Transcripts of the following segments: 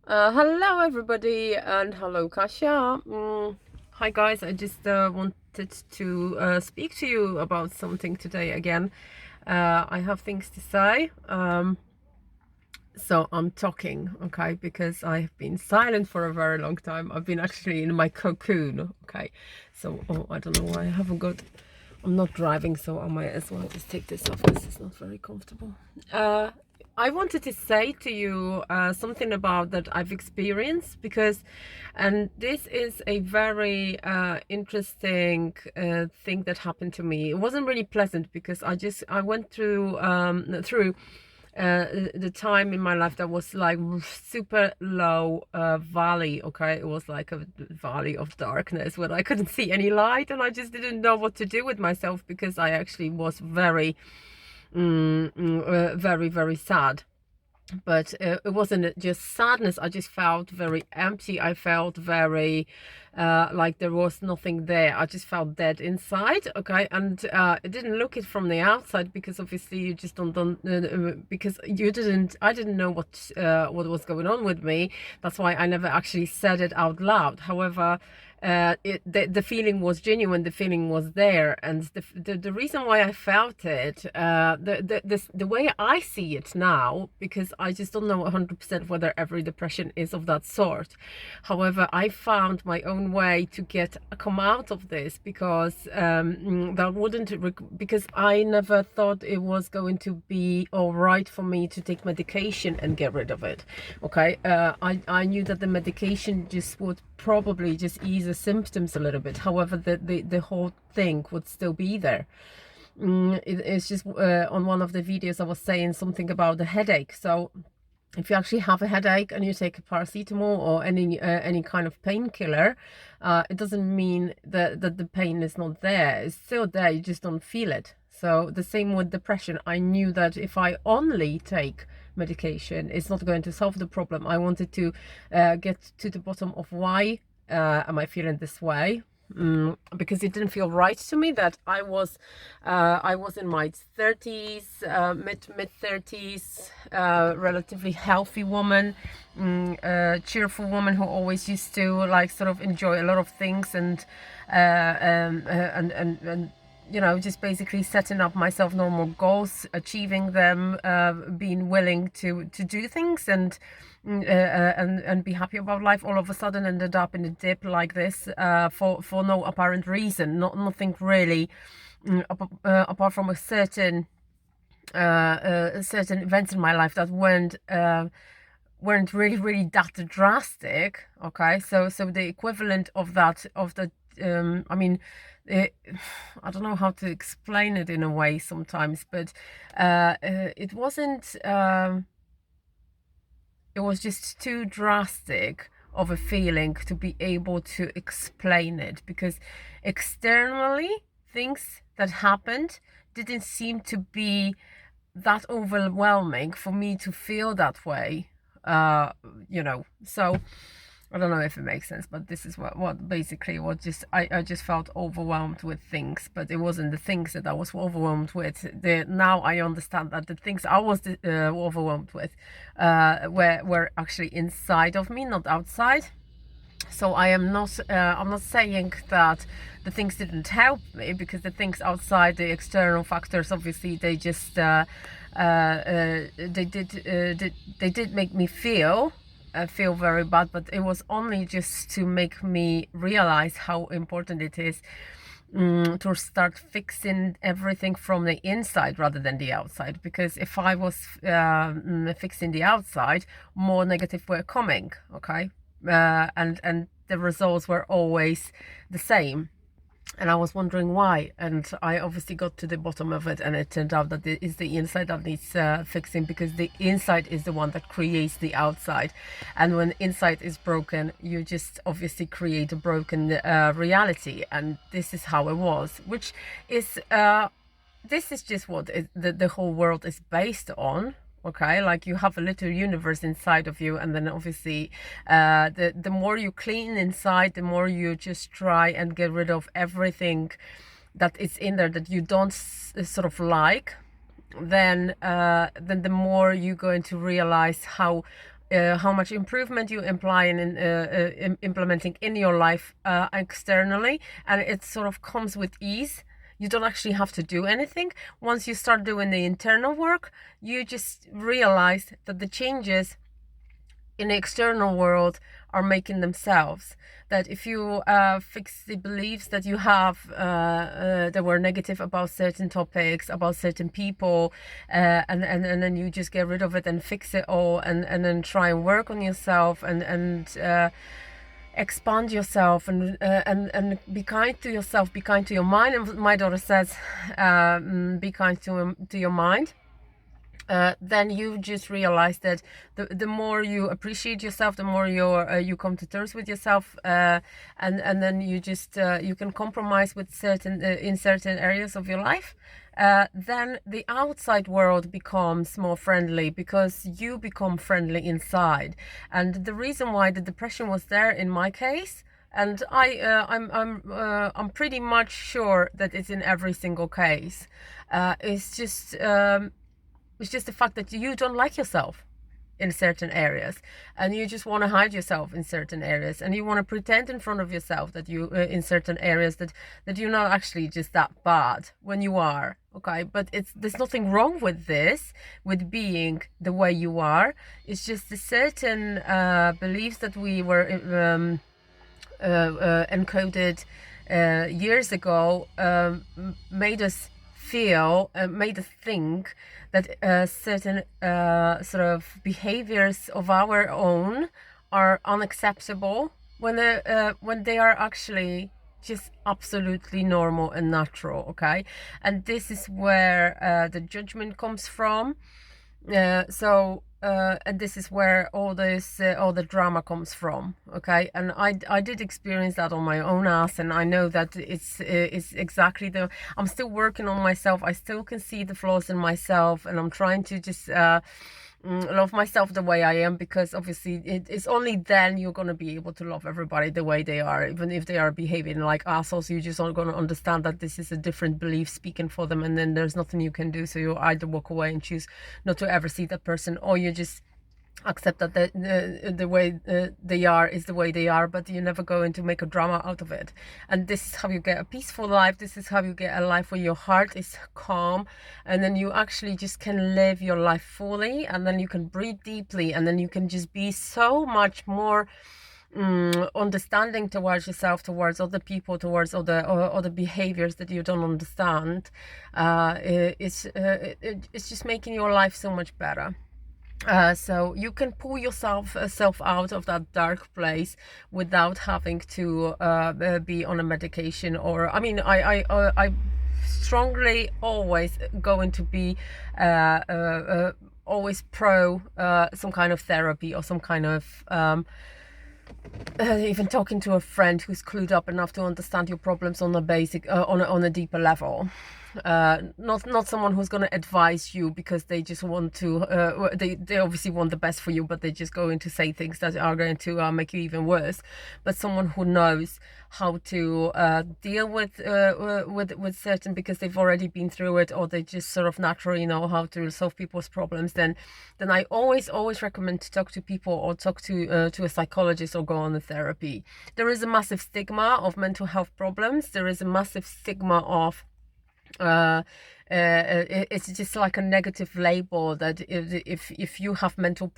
Hello everybody and hello Kasia. Hi guys, I just wanted to speak to you about something today again. I have things to say, so I'm talking, okay, because I've been silent for a very long time. I've been actually in my cocoon, okay. So, I don't know why I haven't got. I'm not driving, so I might as well just take this off because it's not very comfortable. Uh, I wanted to say to you something about that I've experienced and this is a very interesting thing that happened to me. It wasn't really pleasant because I went through the time in my life that was like super low valley. Okay, it was like a valley of darkness where I couldn't see any light, and I just didn't know what to do with myself because I actually was very, very sad. But it wasn't just sadness. I just felt very empty. I felt very like there was nothing there. I just felt dead inside. Okay, and it didn't look it from the outside because obviously you just don't because you didn't. I didn't know what was going on with me. That's why I never actually said it out loud. However, the feeling was genuine, the feeling was there, and the reason why I felt it, the way I see it now, because I just don't know 100% whether every depression is of that sort. However, I found my own way to come out of this because that wouldn't, because I never thought it was going to be all right for me to take medication and get rid of it. Okay, I knew that the medication just would probably just ease the symptoms a little bit. However, the whole thing would still be there. It's just on one of the videos I was saying something about the headache. So if you actually have a headache and you take a paracetamol or any kind of painkiller, it doesn't mean that the pain is not there. It's still there, you just don't feel it. So the same with depression. I knew that if I only take medication, it's not going to solve the problem. I wanted to get to the bottom of why am I feeling this way. Because it didn't feel right to me that I was in my 30s, mid 30s, relatively healthy woman, cheerful woman who always used to like sort of enjoy a lot of things and you know, just basically setting up myself normal goals, achieving them, being willing to do things and be happy about life. All of a sudden ended up in a dip like this for no apparent reason, nothing really, apart from a certain events in my life that weren't really that drastic. Okay, so the equivalent of that I mean, it, I don't know how to explain it in a way sometimes, but it wasn't. It was just too drastic of a feeling to be able to explain it because externally things that happened didn't seem to be that overwhelming for me to feel that way. uh so I don't know if it makes sense, but this is what basically what just I just felt overwhelmed with things, but it wasn't the things that I was overwhelmed with. Now I understand that the things I was overwhelmed with were actually inside of me, not outside. So I'm not saying that the things didn't help me, because the things outside, the external factors, obviously they did make me feel very bad, but it was only just to make me realize how important it is to start fixing everything from the inside rather than the outside. Because if I was fixing the outside, more negative were coming. Okay, and the results were always the same. And I was wondering why, and I obviously got to the bottom of it, and it turned out that it is the inside that needs fixing, because the inside is the one that creates the outside. And when inside is broken, you just obviously create a broken reality, and this is how it was, which is this is just what the whole world is based on. Okay, like you have a little universe inside of you, and then obviously the more you clean inside, the more you just try and get rid of everything that is in there that you don't sort of like, then the more you're going to realize how how much improvement you imply in implementing in your life externally, and it sort of comes with ease. You don't actually have to do anything. Once you start doing the internal work, you just realize that the changes in the external world are making themselves. That if you fix the beliefs that you have that were negative about certain topics, about certain people, and then you just get rid of it and fix it all, and then try and work on yourself and expand yourself and be kind to yourself, be kind to your mind. And my daughter says, be kind to your mind. Then you just realize that the more you appreciate yourself, the more you come to terms with yourself, and then you just you can compromise with certain in certain areas of your life. Then the outside world becomes more friendly because you become friendly inside. And the reason why the depression was there in my case, and I'm pretty much sure that it's in every single case, it's just the fact that you don't like yourself in certain areas, and you just want to hide yourself in certain areas, and you want to pretend in front of yourself that you in certain areas that you're not actually just that bad when you are. Okay, but there's nothing wrong with this, with being the way you are. It's just the certain beliefs that we were encoded years ago made us think that certain sort of behaviors of our own are unacceptable when they are actually just absolutely normal and natural. Okay, and this is where the judgment comes from. And this is where all the drama comes from. Okay, and I did experience that on my own ass, and I know that it's exactly I'm still working on myself. I still can see the flaws in myself, and I'm trying to just love myself the way I am, because obviously it's only then you're going to be able to love everybody the way they are. Even if they are behaving like assholes, you just aren't going to understand that this is a different belief speaking for them, and then there's nothing you can do. So you either walk away and choose not to ever see that person, or you just accept that the way they are is the way they are, but you're never going to make a drama out of it. And this is how you get a peaceful life. This is how you get a life where your heart is calm, and then you actually just can live your life fully, and then you can breathe deeply, and then you can just be so much more understanding towards yourself, towards other people, towards other behaviors that you don't understand. It's just making your life so much better. So you can pull yourself out of that dark place without having to be on a medication. Or I mean, I strongly always going to be always pro some kind of therapy, or some kind of even talking to a friend who's clued up enough to understand your problems on a basic on a deeper level. Not someone who's going to advise you because they just want to they obviously want the best for you, but they're just going to say things that are going to make you even worse. But someone who knows how to deal with certain, because they've already been through it, or they just sort of naturally know how to solve people's problems, then I always recommend to talk to people, or talk to a psychologist, or go on a therapy. There is a massive stigma of mental health problems. There is a massive stigma of it's just like a negative label that if you have mental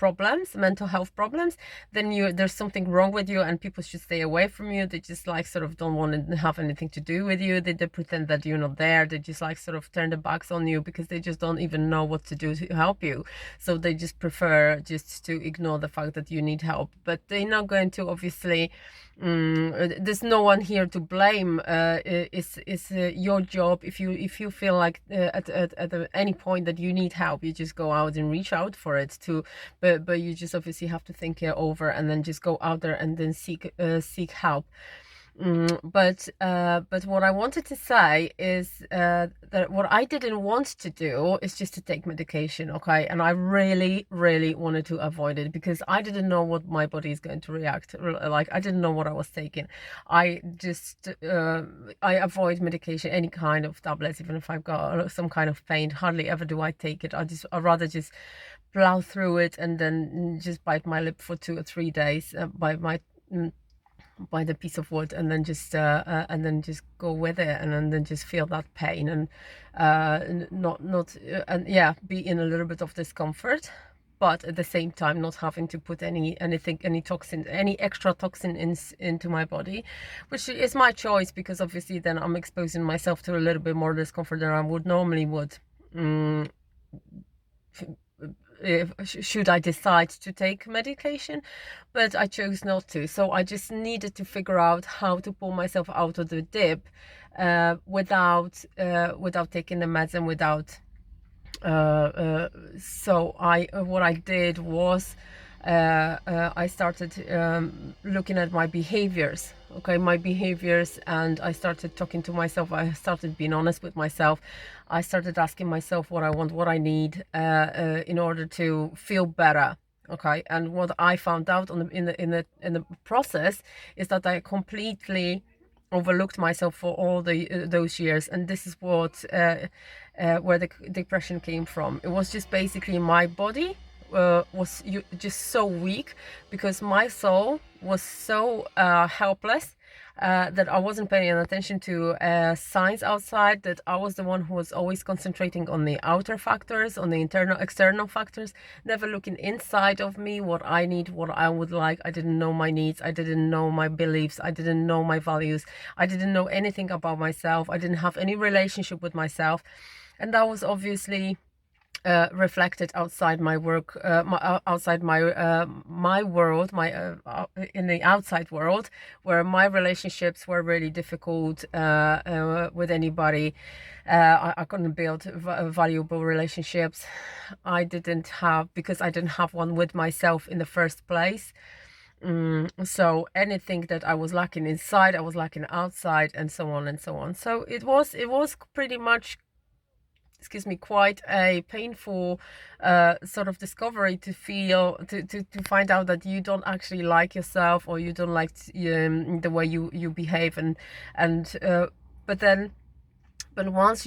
health problems, then there's something wrong with you, and people should stay away from you. They just like sort of don't want to have anything to do with you. They pretend that you're not there. They just like sort of turn their backs on you, because they just don't even know what to do to help you. So they just prefer just to ignore the fact that you need help. But they're not going to, obviously, there's no one here to blame. It's your job. If you feel like at any point that you need help, you just go out and reach out for it too. But you just obviously have to think it over, and then just go out there and then seek help. But what I wanted to say is that what I didn't want to do is just to take medication, okay? And I really wanted to avoid it, because I didn't know what my body is going to react like. I didn't know what I was taking. I just I avoid medication, any kind of tablets, even if I've got some kind of pain. Hardly ever do I take it. I'd rather just plow through it and then just bite my lip for 2 or 3 days, by the piece of wood, and then just go with it, and then just feel that pain, and not and yeah, be in a little bit of discomfort, but at the same time not having to put any extra toxin into my body, which is my choice, because obviously then I'm exposing myself to a little bit more discomfort than I would normally would. Should I decide to take medication, but I chose not to. So I just needed to figure out how to pull myself out of the dip without taking the meds, and without so what I did was I started looking at my behaviors, and I started talking to myself. I started being honest with myself. I started asking myself what I want, what I need in order to feel better. Okay, and what I found out in the process is that I completely overlooked myself for all those years, and this is what where the depression came from. It was just basically my body was just so weak, because my soul was so helpless, that I wasn't paying attention to signs outside, that I was the one who was always concentrating on the outer factors, on the external factors, never looking inside of me, what I need, what I would like. I didn't know my needs, I didn't know my beliefs, I didn't know my values, I didn't know anything about myself, I didn't have any relationship with myself, and that was obviously reflected outside my work, outside my world, in the outside world, where my relationships were really difficult with anybody. I couldn't build valuable relationships. Because I didn't have one with myself in the first place. So anything that I was lacking inside, I was lacking outside, and so on and so on. So it was pretty much, quite a painful sort of discovery to find out that you don't actually like yourself, or you don't like the way you behave, but once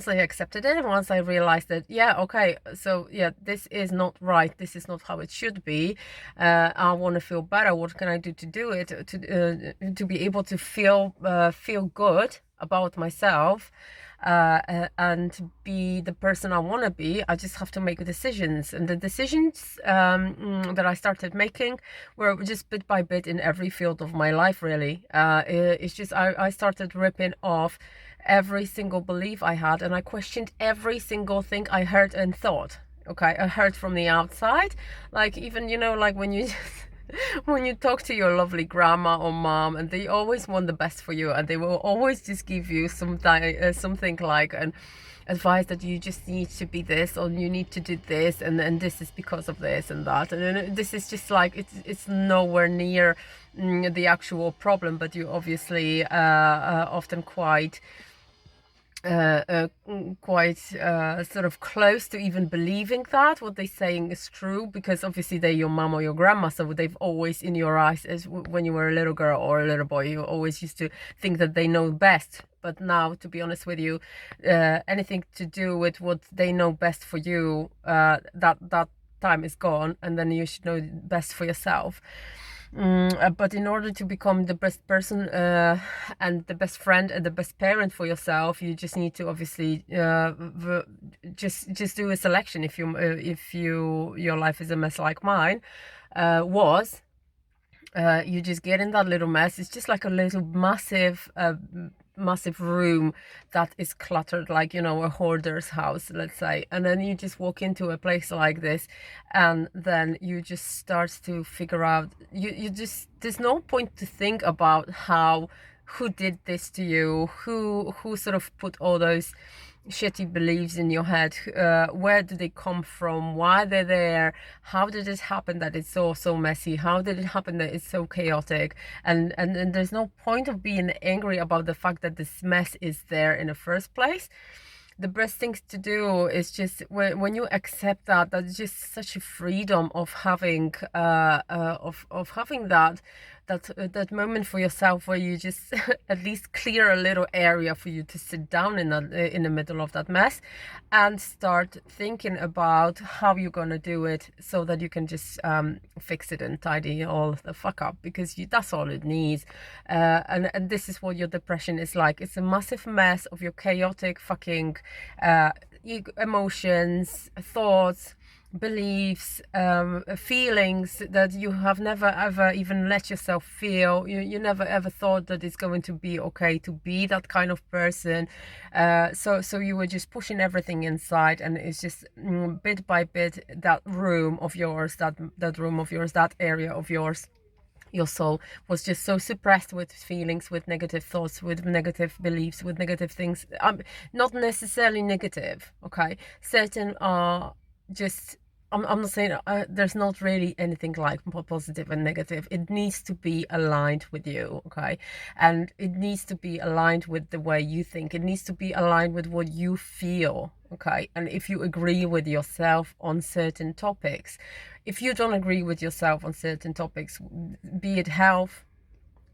I accepted it, and once I realized that, yeah, okay, so yeah, this is not right, this is not how it should be, I want to feel better, what can I do to do it, to be able to feel good about myself, and be the person I want to be. I just have to make decisions, and the decisions that I started making were just bit by bit in every field of my life, really. It's just I started ripping off every single belief I had, and I questioned every single thing I heard and thought. Okay, I heard from the outside, like, even, like when you when you talk to your lovely grandma or mom, and they always want the best for you, and they will always just give you something like an advice that you just need to be this, or you need to do this, and this is because of this and that, and then this is just like it's nowhere near the actual problem, but you obviously often quite sort of close to even believing that what they're saying is true, because obviously they're your mom or your grandma, so they've always, in your eyes, as when you were a little girl or a little boy, you always used to think that they know best. But now, to be honest with you, anything to do with what they know best for you, that time is gone, and then you should know best for yourself. But in order to become the best person and the best friend and the best parent for yourself, you just need to obviously just do a selection. If your life is a mess like mine was, you just get in that little mess. It's just like a little massive room that is cluttered, like, a hoarder's house, let's say, and then you just walk into a place like this, and then you just start to figure out, there's no point to think about who did this to you, who sort of put all those shitty beliefs in your head, where do they come from, why they're there, how did it happen that it's so messy, how did it happen that it's so chaotic, and there's no point of being angry about the fact that this mess is there in the first place. The best things to do is just when you accept that's just such a freedom of having having that that moment for yourself where you just at least clear a little area for you to sit down in the middle of that mess, and start thinking about how you're gonna do it so that you can just fix it and tidy all the fuck up, because that's all it needs. And this is what your depression is like. It's a massive mess of your chaotic fucking emotions, thoughts, beliefs, feelings that you have never ever even let yourself feel. You never ever thought that it's going to be okay to be that kind of person. So you were just pushing everything inside, and it's just bit by bit that room of yours, that area of yours, your soul was just so suppressed with feelings, with negative thoughts, with negative beliefs, with negative things. Not necessarily negative, okay? Certain are just, I'm not saying there's not really anything like positive and negative. It needs to be aligned with you, okay? And it needs to be aligned with the way you think. It needs to be aligned with what you feel, okay? And if you agree with yourself on certain topics, if you don't agree with yourself on certain topics, be it health,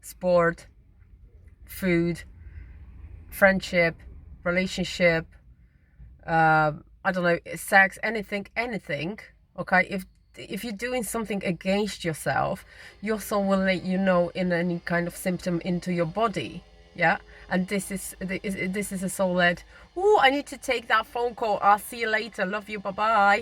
sport, food, friendship, relationship, I don't know, sex, anything, okay? If you're doing something against yourself, your soul will let you know in any kind of symptom into your body, yeah? And this is a soul led, oh, I need to take that phone call, I'll see you later, love you, bye-bye.